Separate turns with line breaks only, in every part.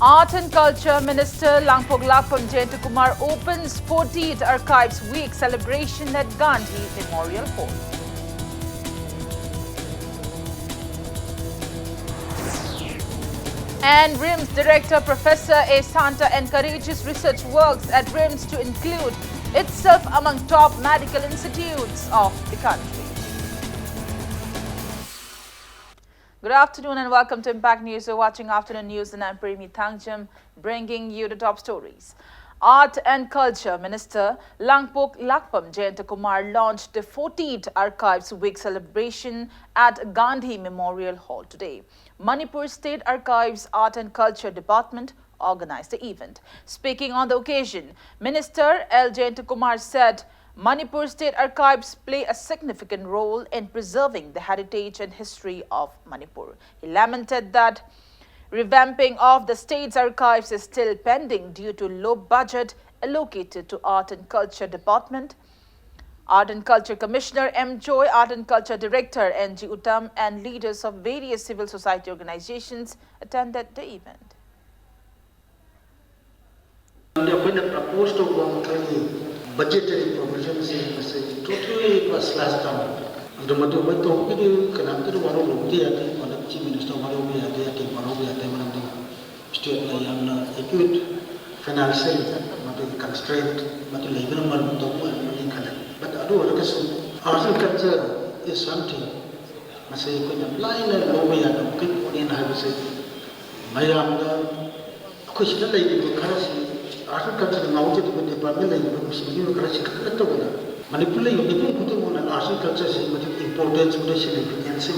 Art and Culture Minister Langpok Lakpam Jayantakumar opens 40th Archives Week celebration at Gandhi Memorial Hall. And RIMS Director Professor A. Santa encourages research works at RIMS to include itself among top medical institutes of the country. Good afternoon and welcome to Impact News. You're watching Afternoon News and I'm Premi Thangjam, bringing you the top stories. Art and Culture Minister Langpok Lakpam Jayantakumar launched the 40th Archives Week celebration at Gandhi Memorial Hall today. Manipur State Archives Art and Culture Department organized the event. Speaking on the occasion, Minister L. Jayantakumar said Manipur State Archives play a significant role in preserving the heritage and history of Manipur. He lamented that revamping of the state's archives is still pending due to low budget allocated to Art and Culture Department. Art and Culture Commissioner M. Joy, Art and Culture Director N.G. Uttam and leaders of various civil society organizations attended the event.
Budgetary provisions in totally it was slashed down. The Matu Topi, Kanaka, Warobi, on the Chief Minister Warobi, state acute financial constraint, but legal but art and culture is something. I say, line and lobby and people in Hibisi. Mayam, question lady, currency. Art and culture now to the department manipulating the art and culture is importance of the significance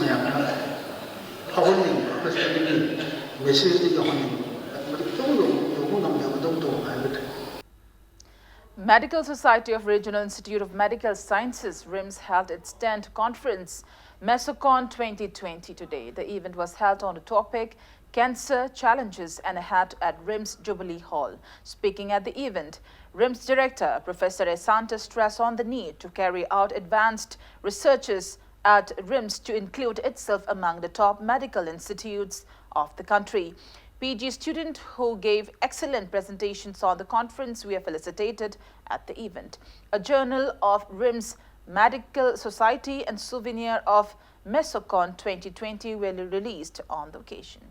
Medical Society of Regional Institute of Medical Sciences RIMS held its 10th conference Mesocon 2020 today. The event was held on the topic Cancer Challenges and Ahead at RIMS Jubilee Hall. Speaking at the event, RIMS Director Professor A. Santa stressed on the need to carry out advanced researches at RIMS to include itself among the top medical institutes of the country. PG student who gave excellent presentations on the conference were felicitated at the event. A journal of RIMS Medical Society and souvenir of Mesocon 2020 were released on the occasion.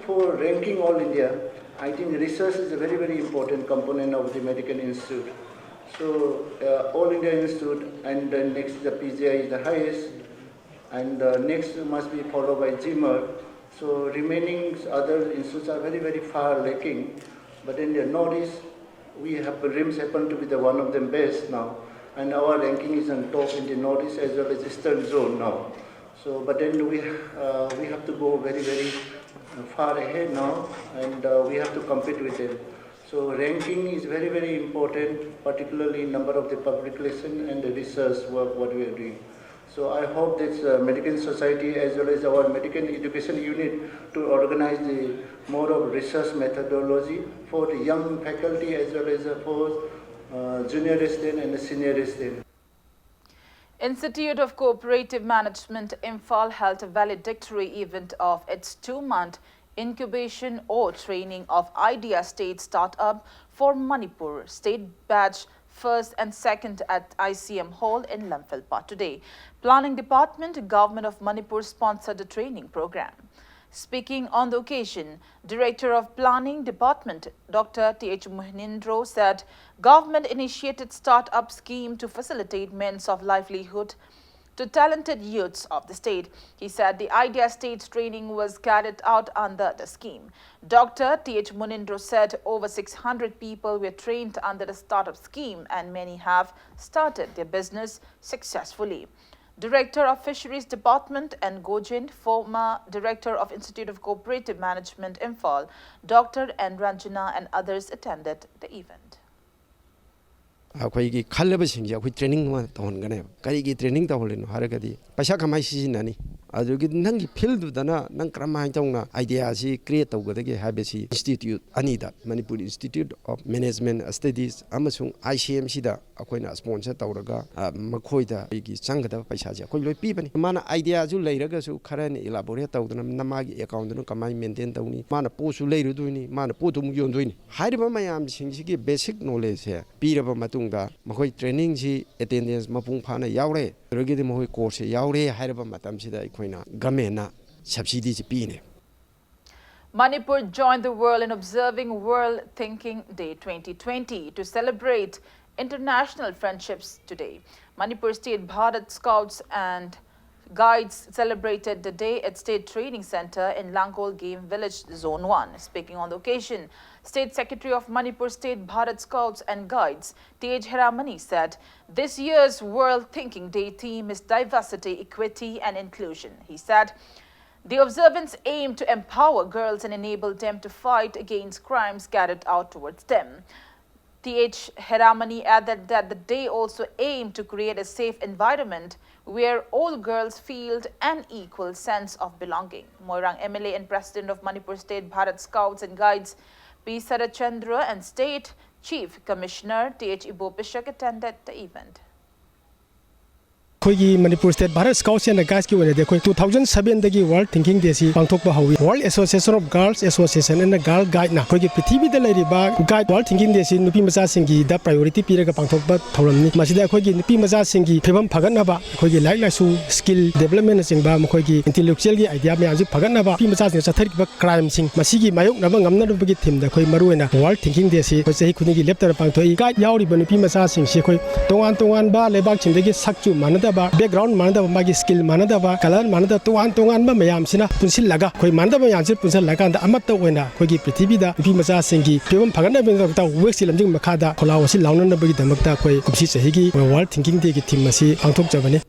For ranking all India, I think research is a very, very important component of the medical institute. So all India Institute and then next the PGI is the highest and next must be followed by GMER. So remaining other institutes are very, very far lacking. But in the Northeast, we have RIMS happen to be the one of them best now. And our ranking is on top in the Northeast as well as Eastern zone now. So, but then we have to go very, very far ahead now, and we have to compete with them. So ranking is very, very important, particularly number of the publication and the research work what we are doing. So I hope that medical society as well as our medical education unit to organize the more of research methodology for the young faculty as well as for junior resident and the senior resident.
Institute of Cooperative Management Imphal held a valedictory event of its 2-month incubation or training of Idea State Startup for Manipur State Batch 1st and 2nd at ICM Hall in Lamphilpa today. Planning Department, Government of Manipur sponsored the training program. Speaking on the occasion, Director of Planning Department, Dr. T.H. Munindro said government initiated startup scheme to facilitate means of livelihood to talented youths of the state. He said the Idea State training was carried out under the scheme. Dr. T.H. Munindro said over 600 people were trained under the startup scheme and many have started their business successfully. Director of Fisheries Department and Gojin, former Director of Institute of Cooperative Management Imphal, Dr. N. Ranjana and others attended the event.
अखोई खल्लबसिंग अखोई training तौनगने कई training तौलेनो हरगदी पैसा कमाई सिजिनानी ꯑꯗꯨꯒꯤ ꯅꯪꯒꯤ ꯐꯤꯜꯗꯨꯗꯅ ꯅꯪ ꯀꯔꯝꯍꯥꯏꯅ ꯇꯧꯅ ꯑꯥꯏꯗꯤꯌꯥꯁꯤ ꯀ꯭ꯔꯤꯌꯦꯠ ꯇꯧꯒꯗꯒꯦ ꯍꯥꯏꯕꯁꯤ ꯏꯟꯁꯇꯤꯇ꯭ꯌꯨꯠ ꯑꯅꯤꯗ Manipur institute of management studies ꯑꯃꯁꯨꯡ ICMꯁꯤꯗ ꯑꯩꯈꯣꯏꯅ ꯁ꯭ꯄꯣꯟꯁꯔ ꯇꯧꯔꯒ ꯃꯈꯣꯏꯗ ꯑꯩꯒꯤ ꯆꯪꯒꯗꯕ ꯄꯩꯁꯥꯁꯦ ꯑꯩꯈꯣꯏ ꯂꯣꯏ ꯄꯤꯕꯅꯤ ꯃꯥꯅ ꯑꯥꯏꯗꯤꯌꯥꯁꯨ ꯂꯩꯔꯒꯁꯨ ꯈꯔꯅ ꯏꯂꯥꯕꯣꯔꯦꯠ ꯇꯧꯗꯅ ꯃꯥꯒꯤ ꯑꯦꯀꯥꯎꯟꯗꯨꯅ ꯀꯃꯥꯏꯅ ꯃꯦꯟꯇꯦꯟ ꯇꯧꯅꯤ ꯃꯥꯅ ꯄꯣꯠꯁꯨ ꯂꯩꯔꯨꯗꯣꯏꯅꯤ ꯃꯥꯅ ꯄꯣꯠꯇꯨ ꯑꯃꯨꯛ ꯌꯣꯟꯗꯣꯏꯅꯤ ꯍꯥꯏꯔꯤꯕ ꯃꯌꯥꯝꯁꯤꯡꯁꯤꯒꯤ ꯕꯦꯁꯤꯛ ꯅꯣꯂꯦꯖꯁꯦ ꯄꯤꯔꯕ ꯃꯇꯨꯡꯗ ꯃꯈꯣꯏ ꯇ꯭ꯔꯦꯅꯤꯡꯁꯤ ꯑꯦꯇꯦꯟꯗꯦꯟꯁ ꯃꯄꯨꯡ ꯐꯥꯅ ꯌꯥꯎꯔꯦ ꯑꯗꯨꯗꯒꯤꯗꯤ ꯃꯈꯣꯏ ꯀꯣꯔꯁꯁꯦ ꯌꯥꯎꯔꯦ ꯍꯥꯏꯔꯕ ꯃꯇꯝꯁꯤꯗ ꯑꯩꯈꯣꯏꯅ ꯒꯃꯦꯟꯅ ꯁꯕꯁꯤꯗꯤꯁꯤ ꯄꯤꯅꯦ.
Manipur joined the world in observing World Thinking Day 2020 to celebrate international friendships today. Manipur State Bharat Scouts and Guides celebrated the day at State Training Center in Langol Game Village, Zone 1. Speaking on the occasion, State Secretary of Manipur State Bharat Scouts and Guides, Tej Heramani, said, this year's World Thinking Day theme is diversity, equity and inclusion. He said, the observance aimed to empower girls and enable them to fight against crimes carried out towards them. T.H. Heramani added that the day also aimed to create a safe environment where all girls feel an equal sense of belonging. Moirang MLA and President of Manipur State Bharat Scouts and Guides P. Sarachandra and State Chief Commissioner T.H. Ibopishak attended the event.
Manipur State Bharat Scouts and Guides ki 2007 dagi World Thinking Day si pangthokpa hawi World Association of Girls Association and Girl Guide na khoi prithvi da lairiba guide World Thinking Day si nupi macha singi da priority piraga pangthokpa thoramni masida khoi nupi macha singi phebam phagatnaba khoi like lasu skill development singba mkhoi gi intellectual gi idea me aji phagatnaba nupi macha sing chathariba crime sing masigi mayok naba ngamna rubi theme da khoi maruena World Thinking Day si khoi chahi khuni gi leptar pangthoi guide yauri ba nupi macha sing si khoi tongan ba lebak chindagi sakchu manada background manada magi skill manada ba color manada tongan ba mayam sina punsil laga khoi manada ba yansil punsil laga da amatta oina khoi gi prithvi da nupi macha singi phebam phagana benga ta work silamjing makhada kholaw si launa na bagi damakta khoi kumsi chahi gi World Thinking Day gi theme asi pangthok jabani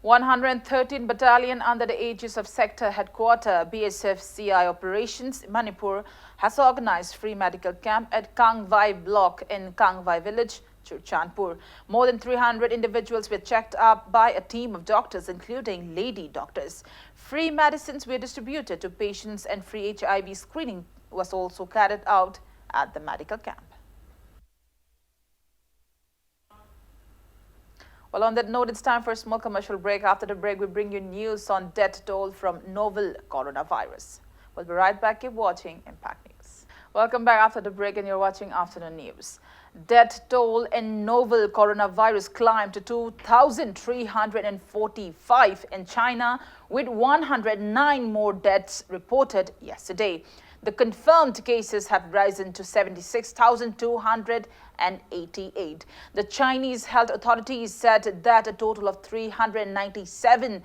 113 Battalion under the aegis of Sector Headquarter BSF CI Operations Manipur has organized free medical camp at Kangvai Block in Kangvai Village, Churchandpur. More than 300 individuals were checked up by a team of doctors, including lady doctors. Free medicines were distributed to patients and free HIV screening was also carried out at the medical camp. Well, on that note, it's time for a small commercial break. After the break, we bring you news on death toll from novel coronavirus. We'll be right back. Keep watching Impact News. Welcome back after the break, and you're watching Afternoon News. Death toll in novel coronavirus climbed to 2,345 in China, with 109 more deaths reported yesterday. The confirmed cases have risen to 76,288. The Chinese health authorities said that a total of 397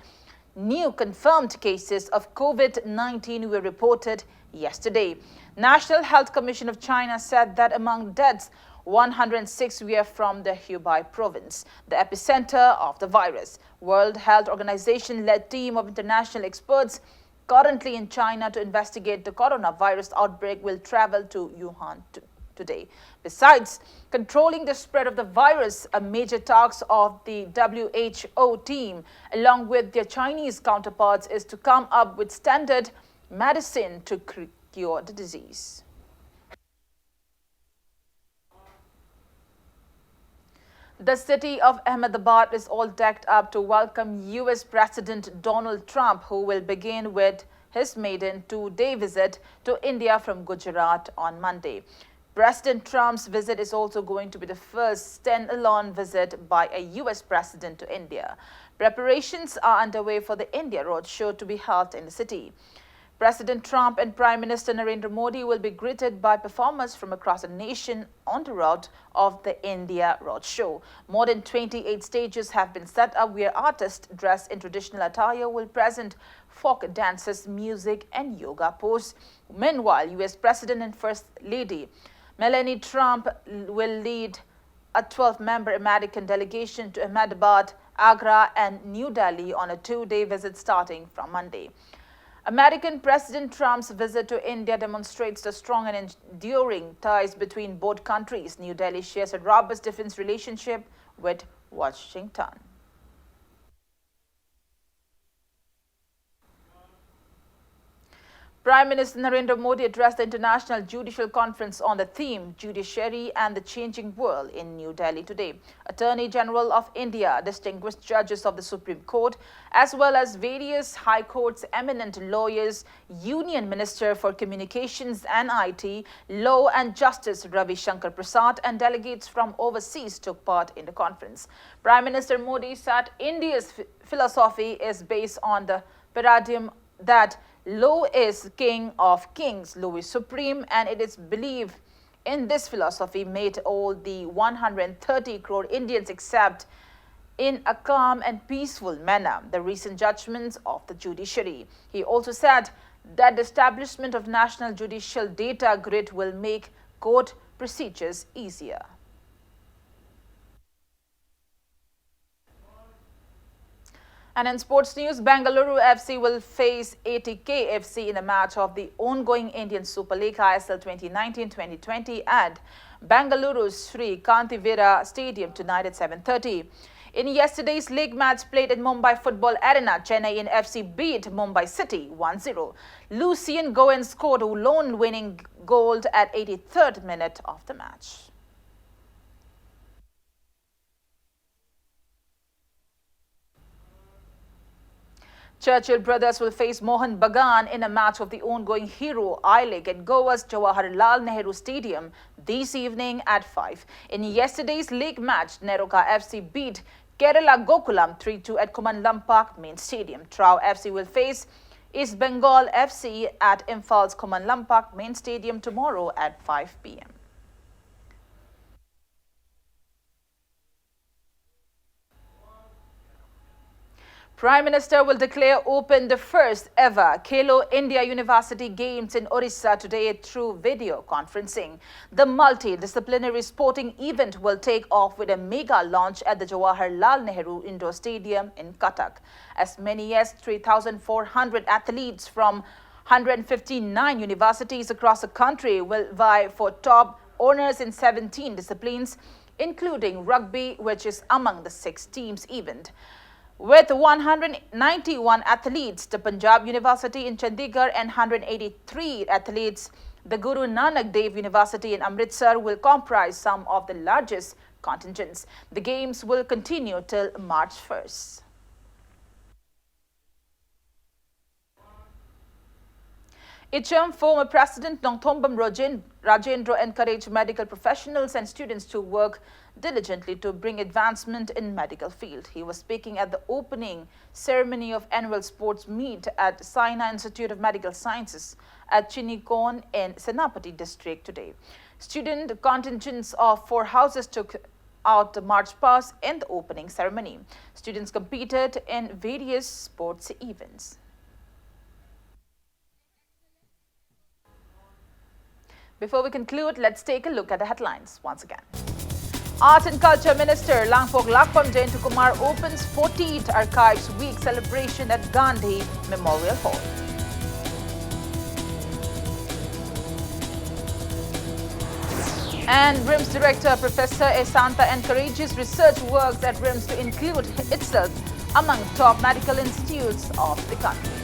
new confirmed cases of COVID-19 were reported yesterday. National Health Commission of China said that among deaths, 106 were from the Hubei province, the epicenter of the virus. World Health Organization-led team of international experts currently in China to investigate the coronavirus outbreak will travel to Wuhan today. Besides controlling the spread of the virus, a major task of the WHO team, along with their Chinese counterparts, is to come up with standard medicine to cure the disease. The city of Ahmedabad is all decked up to welcome U.S. President Donald Trump, who will begin with his maiden two-day visit to India from Gujarat on Monday. President Trump's visit is also going to be the first stand-alone visit by a U.S. president to India. Preparations are underway for the India Roadshow to be held in the city. President Trump and Prime Minister Narendra Modi will be greeted by performers from across the nation on the route of the India Roadshow. More than 28 stages have been set up where artists dressed in traditional attire will present folk dances, music and yoga poses. Meanwhile, U.S. President and First Lady Melania Trump will lead a 12-member American delegation to Ahmedabad, Agra and New Delhi on a two-day visit starting from Monday. American President Trump's visit to India demonstrates the strong and enduring ties between both countries. New Delhi shares a robust defense relationship with Washington. Prime Minister Narendra Modi addressed the International Judicial Conference on the theme Judiciary and the Changing World in New Delhi today. Attorney General of India, distinguished judges of the Supreme Court, as well as various high courts, eminent lawyers, Union Minister for Communications and IT, Law and Justice Ravi Shankar Prasad, and delegates from overseas took part in the conference. Prime Minister Modi said India's philosophy is based on the paradigm that law is king of kings, law is supreme, and it is believed in this philosophy made all the 130 crore Indians accept in a calm and peaceful manner the recent judgments of the judiciary. He also said that the establishment of National Judicial Data Grid will make court procedures easier. And in sports news, Bengaluru FC will face ATK FC in a match of the ongoing Indian Super League ISL 2019-2020 at Bengaluru's Sri Kantivira Stadium tonight at 7:30. In yesterday's league match played in Mumbai Football Arena, Chennai FC beat Mumbai City 1-0. Lucien Goen scored a lone winning goal at 83rd minute of the match. Churchill brothers will face Mohan Bagan in a match of the ongoing Hero I-League at Goa's Jawaharlal Nehru Stadium this evening at 5. In yesterday's league match, Neroka FC beat Kerala Gokulam 3-2 at Kumanlampak Main Stadium. Trau FC will face East Bengal FC at Imphaal's Kumanlampak Main Stadium tomorrow at 5 p.m. Prime Minister will declare open the first ever Khelo India University Games in Orissa today through video conferencing. The multidisciplinary sporting event will take off with a mega launch at the Jawaharlal Nehru Indoor Stadium in Cuttack. As many as 3,400 athletes from 159 universities across the country will vie for top honors in 17 disciplines, including rugby, which is among the 6 teams event. With 191 athletes, the Punjab University in Chandigarh and 183 athletes, the Guru Nanak Dev University in Amritsar will comprise some of the largest contingents. The games will continue till March 1st. ICHM former President Nongthombam Rajendra encouraged medical professionals and students to work diligently to bring advancement in medical field. He was speaking at the opening ceremony of annual sports meet at Saina Institute of Medical Sciences at Chinikon in Senapati district today. Student contingents of 4 houses took out the march past in the opening ceremony. Students competed in various sports events. Before we conclude, let's take a look at the headlines once again. Art and Culture Minister Langpok Lakpam Jayantokumar opens 14th Archives Week celebration at Gandhi Memorial Hall. And RIMS Director Professor Esanta encourages research works at RIMS to include itself among top medical institutes of the country.